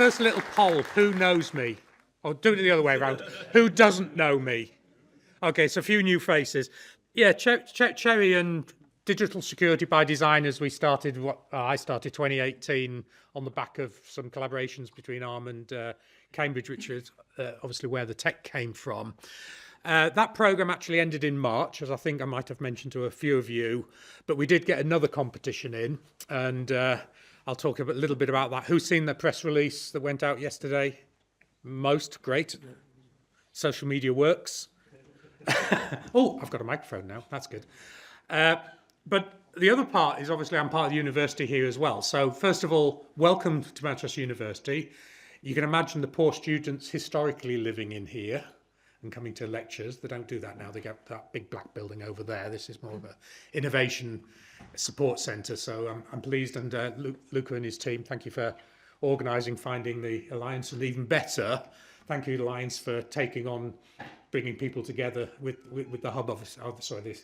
first little poll. Who knows me? Or do it the other way around. Who doesn't know me? Okay, so a few new faces. Yeah, Cherry and Digital Security by Design, as we started, I started 2018 on the back of some collaborations between ARM and Cambridge, which is obviously where the tech came from. That programme actually ended in March, as I think I might have mentioned to a few of you, but we did get another competition in, and I'll talk a little bit about that. Who's seen the press release that went out yesterday? Most, great. Social media works. Oh, I've got a microphone now, that's good. But the other part is obviously I'm part of the university here as well. So first of all, welcome to Manchester University. You can imagine the poor students historically living in here and coming to lectures. They don't do that now. They get that big black building over there. This is more of an innovation support centre. So I'm pleased, and Luca and his team, thank you for organising, finding the Alliance, and even better, thank you Alliance for taking on bringing people together with the hub office,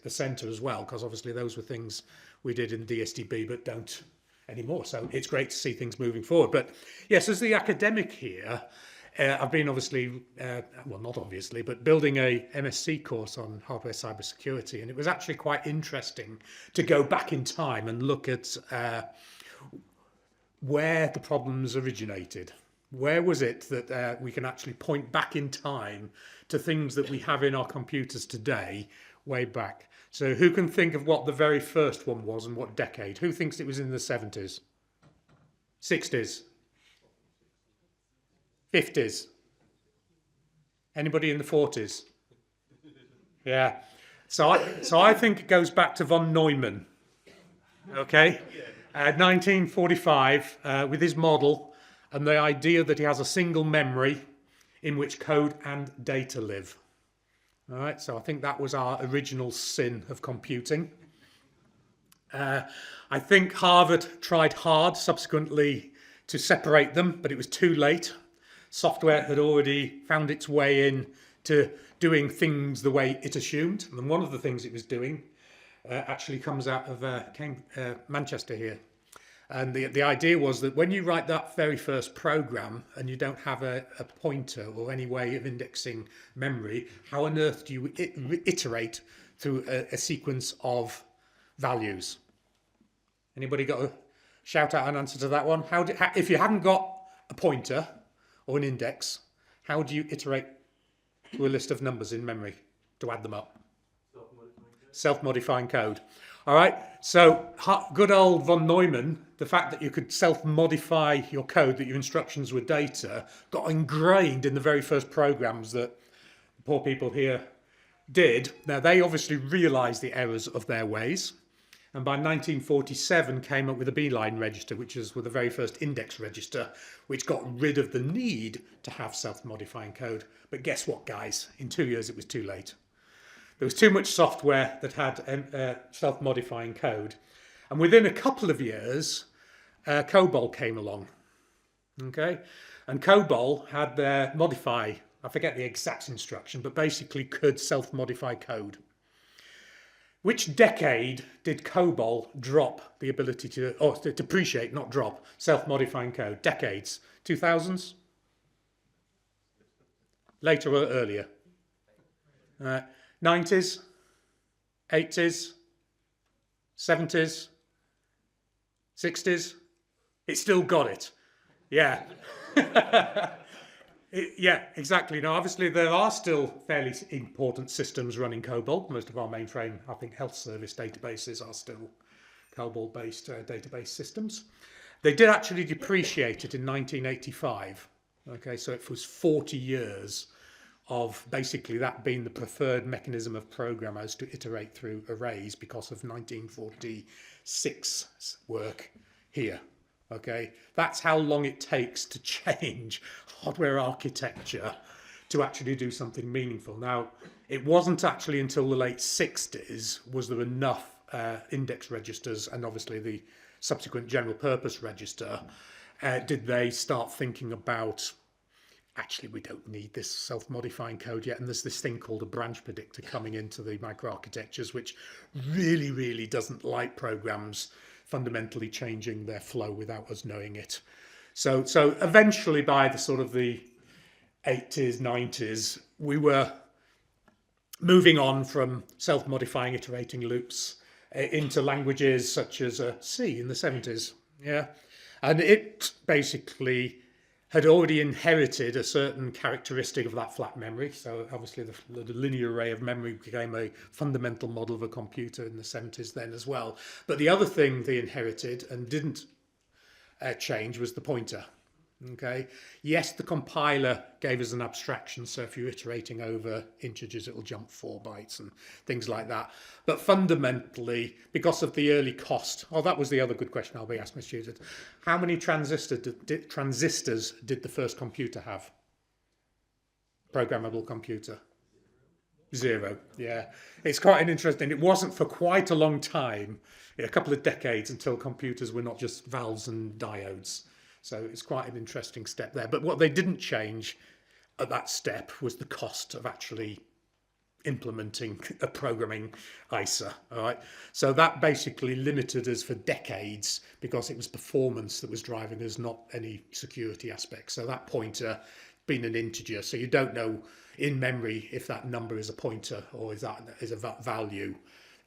the centre as well, because obviously those were things we did in DSDB but don't anymore. So it's great to see things moving forward. But yes, as the academic here, I've been obviously, well, not obviously, but building a MSc course on hardware cybersecurity, and it was actually quite interesting to go back in time and look at where the problems originated. Where was it that we can actually point back in time to things that we have in our computers today, way back? So who can think of what the very first one was and what decade? Who thinks it was in the 70s? 60s? 50s? Anybody in the 40s? Yeah. So I think it goes back to von Neumann. Okay? 1945, with his model, and the idea that he has a single memory in which code and data live. All right, so I think that was our original sin of computing. I think Harvard tried hard subsequently to separate them, but it was too late. Software had already found its way in to doing things the way it assumed. And one of the things it was doing actually comes out of Manchester here. And the idea was that when you write that very first program and you don't have a pointer or any way of indexing memory, how on earth do you iterate through a sequence of values? Anybody got a shout out an answer to that one? If you haven't got a pointer or an index, how do you iterate through a list of numbers in memory to add them up? Self-modifying code. All right, so good old von Neumann, the fact that you could self-modify your code, that your instructions were data, got ingrained in the very first programs that the poor people here did. Now, they obviously realised the errors of their ways, and by 1947 came up with a B-line register, which was the very first index register, which got rid of the need to have self-modifying code. But guess what, guys? In 2 years, it was too late. There was too much software that had self-modifying code. And within a couple of years, COBOL came along. Okay? And COBOL had their modify, I forget the exact instruction, but basically could self-modify code. Which decade did COBOL drop the ability to depreciate, not drop, self-modifying code? Decades. 2000s? Later or earlier? 90s, 80s, 70s, 60s, it still got it. Yeah. Yeah, exactly. Now, obviously, there are still fairly important systems running COBOL. Most of our mainframe, I think, health service databases are still COBOL-based database systems. They did actually depreciate it in 1985. Okay, so it was 40 years of basically that being the preferred mechanism of programmers to iterate through arrays because of 1946's work here. Okay, that's how long it takes to change hardware architecture to actually do something meaningful. Now, it wasn't actually until the late 60s was there enough index registers and obviously the subsequent general purpose register did they start thinking about, actually, we don't need this self-modifying code yet. And there's this thing called a branch predictor coming into the microarchitectures, which really, really doesn't like programs fundamentally changing their flow without us knowing it. So eventually by the sort of the 80s, 90s, we were moving on from self-modifying iterating loops into languages such as C in the 70s. Yeah. And it basically had already inherited a certain characteristic of that flat memory. So obviously the linear array of memory became a fundamental model of a computer in the 70s then as well. But the other thing they inherited and didn't change was the pointer. Okay. Yes, the compiler gave us an abstraction, so if you're iterating over integers, it'll jump 4 bytes and things like that. But fundamentally, because of the early cost, that was the other good question I'll be asking my students. How many transistors did the first computer have? Programmable computer? 0. Yeah. It's quite an interesting, it wasn't for quite a long time, a couple of decades, until computers were not just valves and diodes. So it's quite an interesting step there. But what they didn't change at that step was the cost of actually implementing a programming ISA. All right. So that basically limited us for decades because it was performance that was driving us, not any security aspects. So that pointer being an integer, so you don't know in memory if that number is a pointer or is a value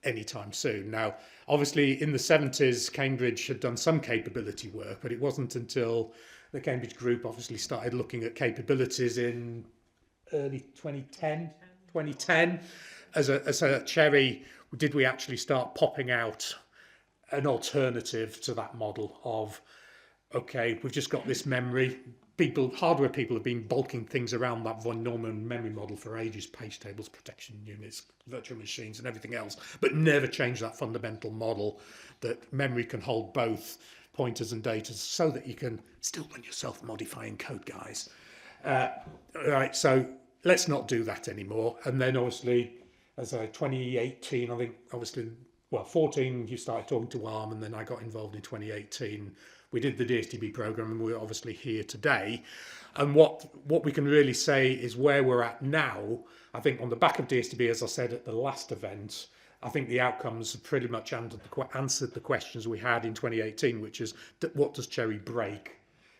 anytime soon. Now, obviously, in the 70s, Cambridge had done some capability work, but it wasn't until the Cambridge group obviously started looking at capabilities in early 2010, as a Cherry, did we actually start popping out an alternative to that model of, okay, we've just got this memory. Hardware people have been bulking things around that von Neumann memory model for ages, page tables, protection units, virtual machines and everything else, but never changed that fundamental model that memory can hold both pointers and data so that you can still run your self-modifying code, guys. Right, so let's not do that anymore. And then obviously, as 2018, I think obviously, 14, you started talking to ARM, and then I got involved in 2018. We did the DSTB program, and we're obviously here today. And what we can really say is where we're at now. I think on the back of DSTB, as I said at the last event, I think the outcomes have pretty much answered the questions we had in 2018, which is, what does Cherry break?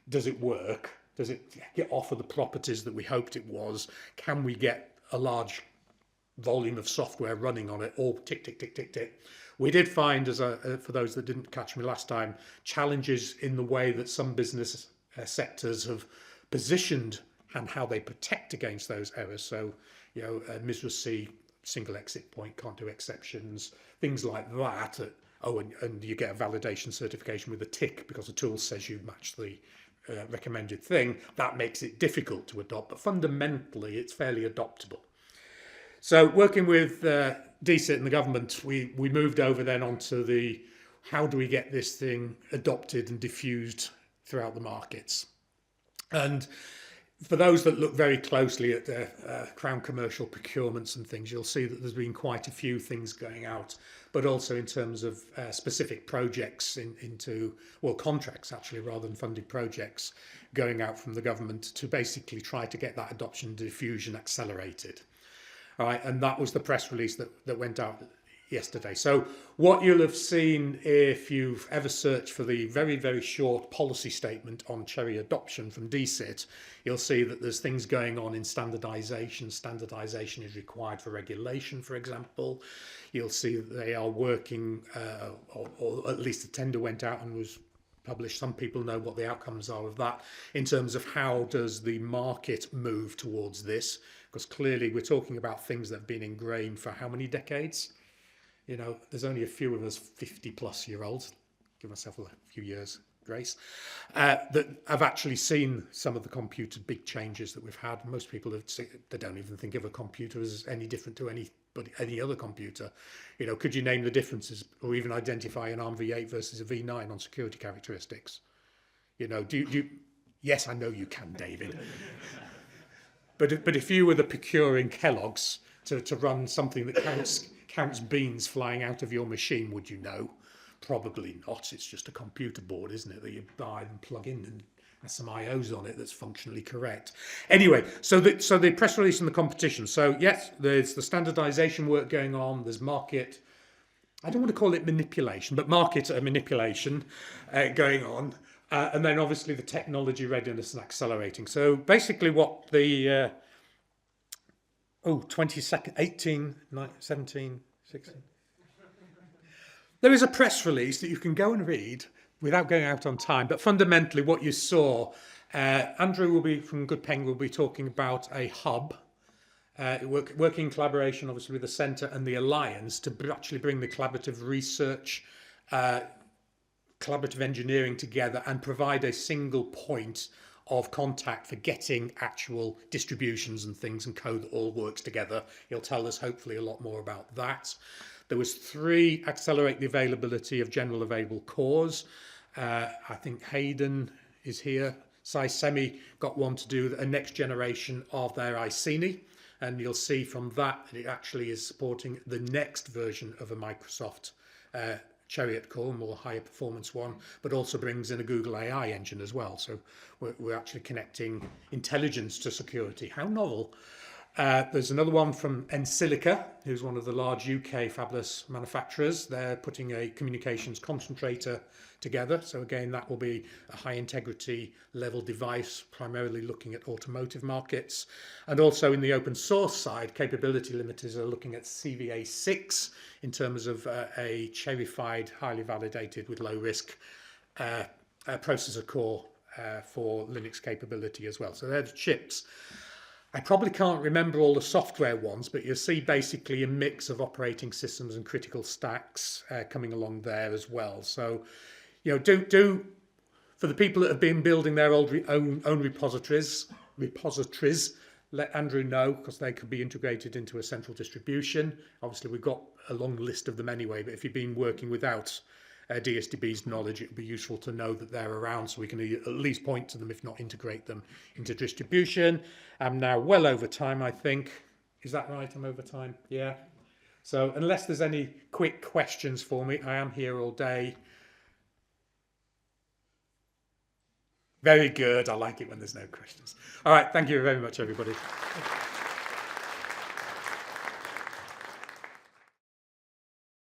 Does it work? Does it offer the properties that we hoped it was? Can we get a large volume of software running on it, all tick, tick, tick, tick, tick? We did find, for those that didn't catch me last time, challenges in the way that some business sectors have positioned and how they protect against those errors. So, MISRA C, single exit point, can't do exceptions, things like that. And you get a validation certification with a tick because the tool says you match the recommended thing. That makes it difficult to adopt, but fundamentally it's fairly adoptable. So working with DSIT and the government, we moved over then onto the how do we get this thing adopted and diffused throughout the markets. And for those that look very closely at the Crown commercial procurements and things, you'll see that there's been quite a few things going out, but also in terms of specific projects into contracts actually, rather than funded projects, going out from the government to basically try to get that adoption and diffusion accelerated. All right, and that was the press release that went out yesterday. So what you'll have seen if you've ever searched for the very, very short policy statement on Cherry adoption from DSIT, you'll see that there's things going on in standardization. Standardization is required for regulation, for example. You'll see that they are working, or at least the tender went out and was published. Some people know what the outcomes are of that in terms of how does the market move towards this, because clearly we're talking about things that have been ingrained for how many decades? There's only a few of us 50-plus-year-olds, give myself a few years grace, that have actually seen some of the computer big changes that we've had. Most people they don't even think of a computer as any different to any other computer. Could you name the differences or even identify an ARM v8 versus a v9 on security characteristics? Yes, I know you can, David. But if you were the procuring Kellogg's to run something that counts beans flying out of your machine, would you know? Probably not. It's just a computer board, isn't it, that you buy and plug in and has some IOs on it that's functionally correct. Anyway, so the press release and the competition. So yes, there's the standardization work going on. There's market, I don't want to call it manipulation, but market manipulation going on. And then obviously the technology readiness and accelerating. So basically what the 22nd, 18, 19, 17, 16. There is a press release that you can go and read without going out on time. But fundamentally what you saw, Andrew from Goodacre will be talking about a hub, working in collaboration obviously with the Centre and the Alliance to actually bring the collaborative research, collaborative engineering together and provide a single point of contact for getting actual distributions and things and code that all works together. He'll tell us hopefully a lot more about that. There was 3, accelerate the availability of general available cores. I think Hayden is here. SciSemi got one to do a next generation of their Iceni, and you'll see from that it actually is supporting the next version of a Microsoft Chariot core, more higher performance one, but also brings in a Google AI engine as well. So we're actually connecting intelligence to security. How novel. There's another one from Ensilica, who's one of the large UK fabless manufacturers. They're putting a communications concentrator together. So again, that will be a high integrity level device, primarily looking at automotive markets. And also in the open source side, capability limiters are looking at CVA6 in terms of a cherified, highly validated with low risk processor core for Linux capability as well. So they're the chips. I probably can't remember all the software ones, but you'll see basically a mix of operating systems and critical stacks coming along there as well. So, you know, do for the people that have been building their own repositories, let Andrew know, because they could be integrated into a central distribution. Obviously, we've got a long list of them anyway, but if you've been working without DSDB's knowledge, it would be useful to know that they're around so we can at least point to them, if not integrate them into distribution. I'm now well over time, I think. Is that right? I'm over time? Yeah. So unless there's any quick questions for me, I am here all day. Very good. I like it when there's no questions. All right. Thank you very much, everybody.